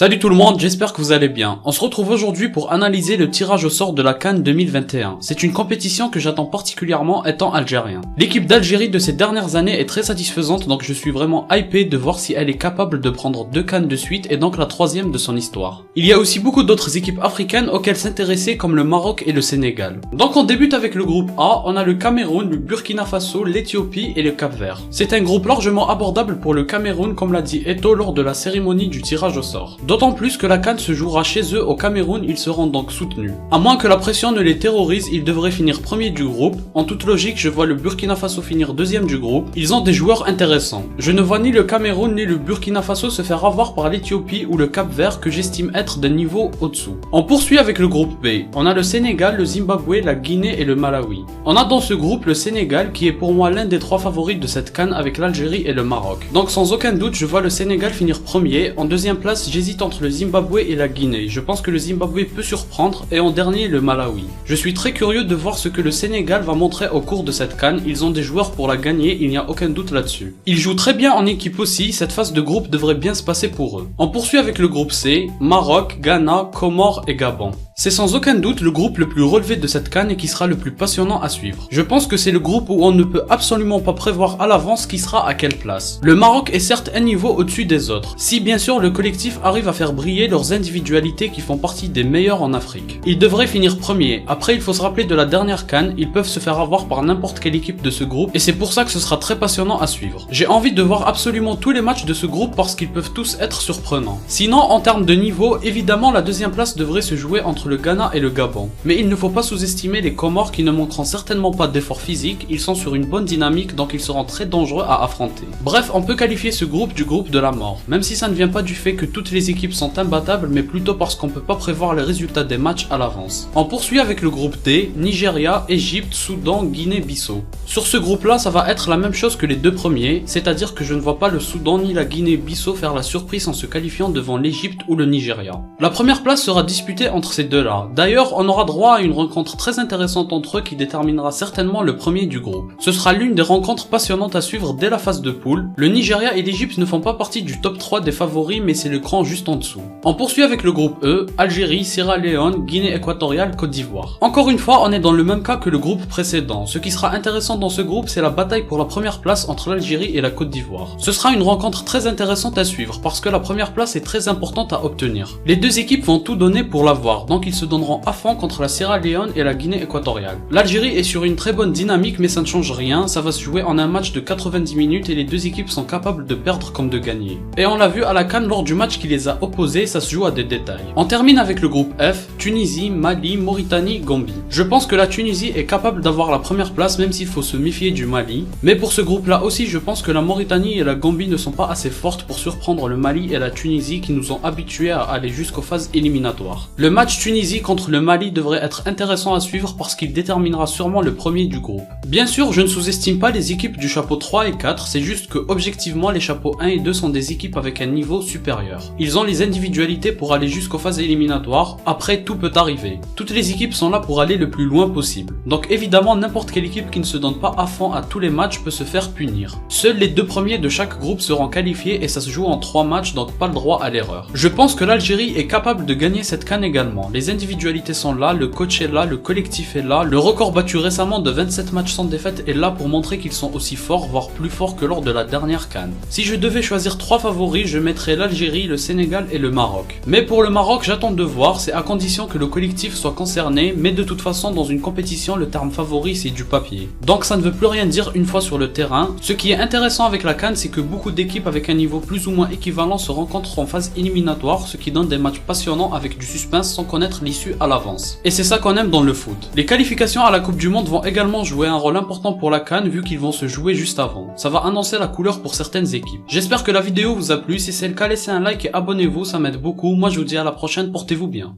Salut tout le monde, j'espère que vous allez bien. On se retrouve aujourd'hui pour analyser le tirage au sort de la CAN 2021. C'est une compétition que j'attends particulièrement étant algérien. L'équipe d'Algérie de ces dernières années est très satisfaisante, donc je suis vraiment hypé de voir si elle est capable de prendre 2 CAN de suite et donc la 3e de son histoire. Il y a aussi beaucoup d'autres équipes africaines auxquelles s'intéresser comme le Maroc et le Sénégal. Donc on débute avec le groupe A, on a le Cameroun, le Burkina Faso, l'Éthiopie et le Cap-Vert. C'est un groupe largement abordable pour le Cameroun comme l'a dit Eto'o lors de la cérémonie du tirage au sort. D'autant plus que la CAN se jouera chez eux au Cameroun, ils seront donc soutenus. À moins que la pression ne les terrorise, ils devraient finir premier du groupe. En toute logique, je vois le Burkina Faso finir 2e du groupe. Ils ont des joueurs intéressants. Je ne vois ni le Cameroun ni le Burkina Faso se faire avoir par l'Éthiopie ou le Cap-Vert que j'estime être d'un niveau au-dessous. On poursuit avec le groupe B. On a le Sénégal, le Zimbabwe, la Guinée et le Malawi. On a dans ce groupe le Sénégal qui est pour moi l'un des 3 favoris de cette CAN avec l'Algérie et le Maroc. Donc sans aucun doute, je vois le Sénégal finir premier. En deuxième place, j'hésite entre le Zimbabwe et la Guinée. Je pense que le Zimbabwe peut surprendre et en dernier le Malawi. Je suis très curieux de voir ce que le Sénégal va montrer au cours de cette CAN. Ils ont des joueurs pour la gagner, il n'y a aucun doute là-dessus. Ils jouent très bien en équipe aussi, cette phase de groupe devrait bien se passer pour eux. On poursuit avec le groupe C, Maroc, Ghana, Comores et Gabon. C'est sans aucun doute le groupe le plus relevé de cette CAN et qui sera le plus passionnant à suivre. Je pense que c'est le groupe où on ne peut absolument pas prévoir à l'avance qui sera à quelle place. Le Maroc est certes un niveau au-dessus des autres, si bien sûr le collectif arrive à faire briller leurs individualités qui font partie des meilleurs en Afrique. Ils devraient finir premier, après il faut se rappeler de la dernière CAN, ils peuvent se faire avoir par n'importe quelle équipe de ce groupe et c'est pour ça que ce sera très passionnant à suivre. J'ai envie de voir absolument tous les matchs de ce groupe parce qu'ils peuvent tous être surprenants. Sinon en termes de niveau, évidemment la deuxième place devrait se jouer entre le Ghana et le Gabon. Mais il ne faut pas sous-estimer les Comores qui ne manqueront certainement pas d'efforts physiques, ils sont sur une bonne dynamique donc ils seront très dangereux à affronter. Bref, on peut qualifier ce groupe du groupe de la mort, même si ça ne vient pas du fait que toutes les équipes sont imbattables mais plutôt parce qu'on peut pas prévoir les résultats des matchs à l'avance. On poursuit avec le groupe D, Nigeria, Égypte, Soudan, Guinée-Bissau. Sur ce groupe là ça va être la même chose que les deux premiers, c'est-à-dire que je ne vois pas le Soudan ni la Guinée-Bissau faire la surprise en se qualifiant devant l'Égypte ou le Nigeria. La première place sera disputée entre ces deux là. D'ailleurs, on aura droit à une rencontre très intéressante entre eux qui déterminera certainement le premier du groupe. Ce sera l'une des rencontres passionnantes à suivre dès la phase de poule. Le Nigeria et l'Égypte ne font pas partie du top 3 des favoris mais c'est le cran juste en dessous. On poursuit avec le groupe E, Algérie, Sierra Leone, Guinée équatoriale, Côte d'Ivoire. Encore une fois, on est dans le même cas que le groupe précédent. Ce qui sera intéressant dans ce groupe, c'est la bataille pour la première place entre l'Algérie et la Côte d'Ivoire. Ce sera une rencontre très intéressante à suivre parce que la première place est très importante à obtenir. Les deux équipes vont tout donner pour l'avoir, donc ils se donneront à fond contre la Sierra Leone et la Guinée équatoriale. L'Algérie est sur une très bonne dynamique mais ça ne change rien, ça va se jouer en un match de 90 minutes et les deux équipes sont capables de perdre comme de gagner. Et on l'a vu à la CAN lors du match qui les a opposés, ça se joue à des détails. On termine avec le groupe F, Tunisie, Mali, Mauritanie, Gambie. Je pense que la Tunisie est capable d'avoir la première place même s'il faut se méfier du Mali, mais pour ce groupe là aussi je pense que la Mauritanie et la Gambie ne sont pas assez fortes pour surprendre le Mali et la Tunisie qui nous ont habitués à aller jusqu'aux phases éliminatoires. Le match Tunisie contre le Mali devrait être intéressant à suivre parce qu'il déterminera sûrement le premier du groupe. Bien sûr, je ne sous-estime pas les équipes du chapeau 3 et 4, c'est juste que objectivement les chapeaux 1 et 2 sont des équipes avec un niveau supérieur. Ils ont les individualités pour aller jusqu'aux phases éliminatoires, après tout peut arriver. Toutes les équipes sont là pour aller le plus loin possible. Donc évidemment n'importe quelle équipe qui ne se donne pas à fond à tous les matchs peut se faire punir. Seuls les 2 premiers de chaque groupe seront qualifiés et ça se joue en 3 matchs donc pas le droit à l'erreur. Je pense que l'Algérie est capable de gagner cette CAN également. Les individualités sont là, le coach est là, le collectif est là, le record battu récemment de 27 matchs sans défaite est là pour montrer qu'ils sont aussi forts, voire plus forts que lors de la dernière CAN. Si je devais choisir 3 favoris, je mettrais l'Algérie, le Sénégal et le Maroc. Mais pour le Maroc, j'attends de voir, c'est à condition que le collectif soit concerné, mais de toute façon dans une compétition, le terme favori c'est du papier. Donc ça ne veut plus rien dire une fois sur le terrain. Ce qui est intéressant avec la CAN, c'est que beaucoup d'équipes avec un niveau plus ou moins équivalent se rencontrent en phase éliminatoire, ce qui donne des matchs passionnants avec du suspense sans connaître l'issue à l'avance. Et c'est ça qu'on aime dans le foot. Les qualifications à la Coupe du Monde vont également jouer un rôle important pour la CAN vu qu'ils vont se jouer juste avant. Ça va annoncer la couleur pour certaines équipes. J'espère que la vidéo vous a plu, si c'est le cas laissez un like et abonnez-vous, ça m'aide beaucoup. Moi je vous dis à la prochaine, portez-vous bien.